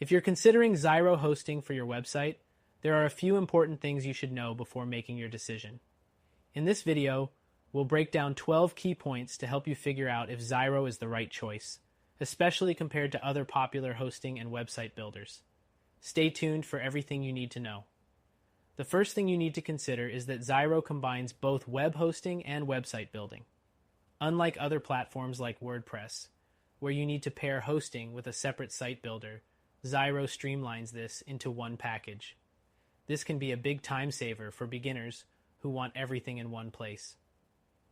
If you're considering Zyro hosting for your website, there are a few important things you should know before making your decision. In this video, we'll break down 12 key points to help you figure out if Zyro is the right choice, especially compared to other popular hosting and website builders. Stay tuned for everything you need to know. The first thing you need to consider is that Zyro combines both web hosting and website building. Unlike other platforms like WordPress, where you need to pair hosting with a separate site builder, Zyro streamlines this into one package. This can be a big time saver for beginners who want everything in one place.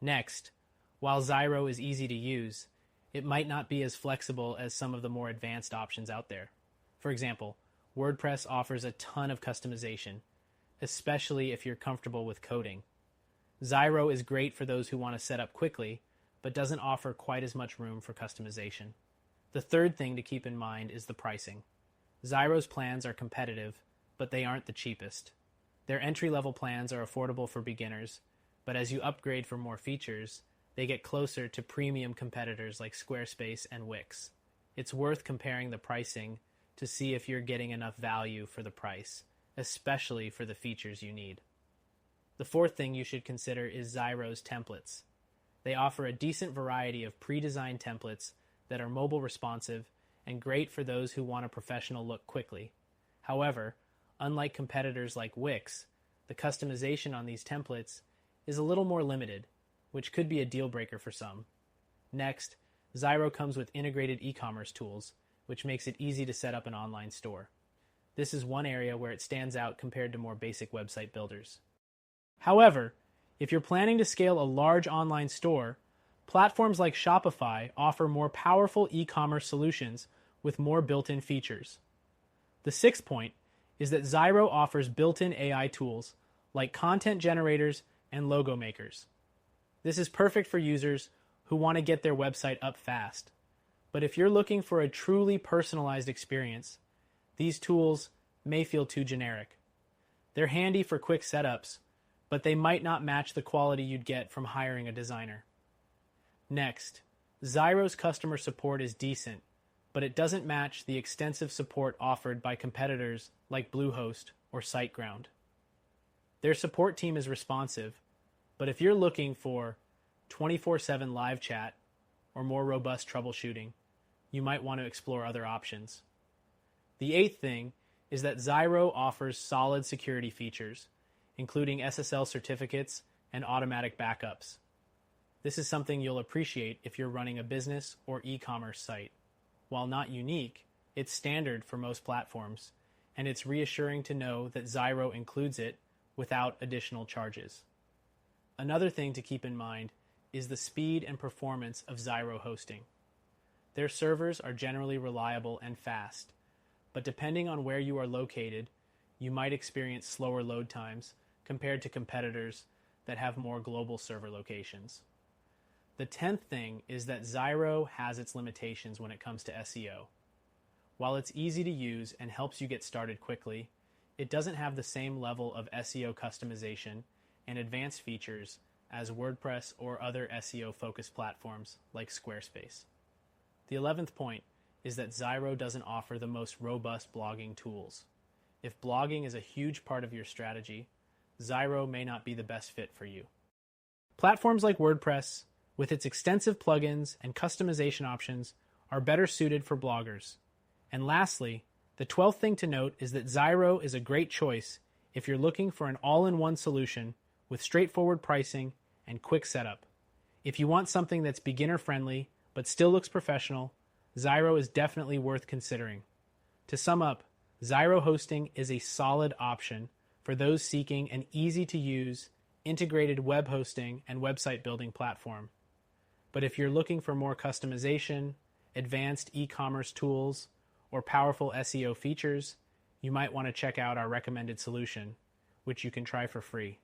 Next, while Zyro is easy to use, it might not be as flexible as some of the more advanced options out there. For example, WordPress offers a ton of customization, especially if you're comfortable with coding. Zyro is great for those who want to set up quickly, but doesn't offer quite as much room for customization. The third thing to keep in mind is the pricing. Zyro's plans are competitive, but they aren't the cheapest. Their entry-level plans are affordable for beginners, but as you upgrade for more features, they get closer to premium competitors like Squarespace and Wix. It's worth comparing the pricing to see if you're getting enough value for the price, especially for the features you need. The fourth thing you should consider is Zyro's templates. They offer a decent variety of pre-designed templates that are mobile responsive and great for those who want a professional look quickly. However, unlike competitors like Wix, the customization on these templates is a little more limited, which could be a deal breaker for some. Next, Zyro comes with integrated e-commerce tools, which makes it easy to set up an online store. This is one area where it stands out compared to more basic website builders. However, if you're planning to scale a large online store, platforms like Shopify offer more powerful e-commerce solutions with more built-in features. The sixth point is that Zyro offers built-in AI tools like content generators and logo makers. This is perfect for users who want to get their website up fast. But if you're looking for a truly personalized experience, these tools may feel too generic. They're handy for quick setups, but they might not match the quality you'd get from hiring a designer. Next, Zyro's customer support is decent, but it doesn't match the extensive support offered by competitors like Bluehost or SiteGround. Their support team is responsive, but if you're looking for 24/7 live chat or more robust troubleshooting, you might want to explore other options. The eighth thing is that Zyro offers solid security features, including SSL certificates and automatic backups. This is something you'll appreciate if you're running a business or e-commerce site. While not unique, it's standard for most platforms, and it's reassuring to know that Zyro includes it without additional charges. Another thing to keep in mind is the speed and performance of Zyro hosting. Their servers are generally reliable and fast, but depending on where you are located, you might experience slower load times compared to competitors that have more global server locations. The 10th thing is that Zyro has its limitations when it comes to SEO. While it's easy to use and helps you get started quickly, it doesn't have the same level of SEO customization and advanced features as WordPress or other SEO-focused platforms like Squarespace. The 11th point is that Zyro doesn't offer the most robust blogging tools. If blogging is a huge part of your strategy, Zyro may not be the best fit for you. Platforms like WordPress, with its extensive plugins and customization options, are better suited for bloggers. And lastly, the 12th thing to note is that Zyro is a great choice if you're looking for an all-in-one solution with straightforward pricing and quick setup. If you want something that's beginner-friendly but still looks professional, Zyro is definitely worth considering. To sum up, Zyro hosting is a solid option for those seeking an easy-to-use, integrated web hosting and website building platform. But if you're looking for more customization, advanced e-commerce tools, or powerful SEO features, you might want to check out our recommended solution, which you can try for free.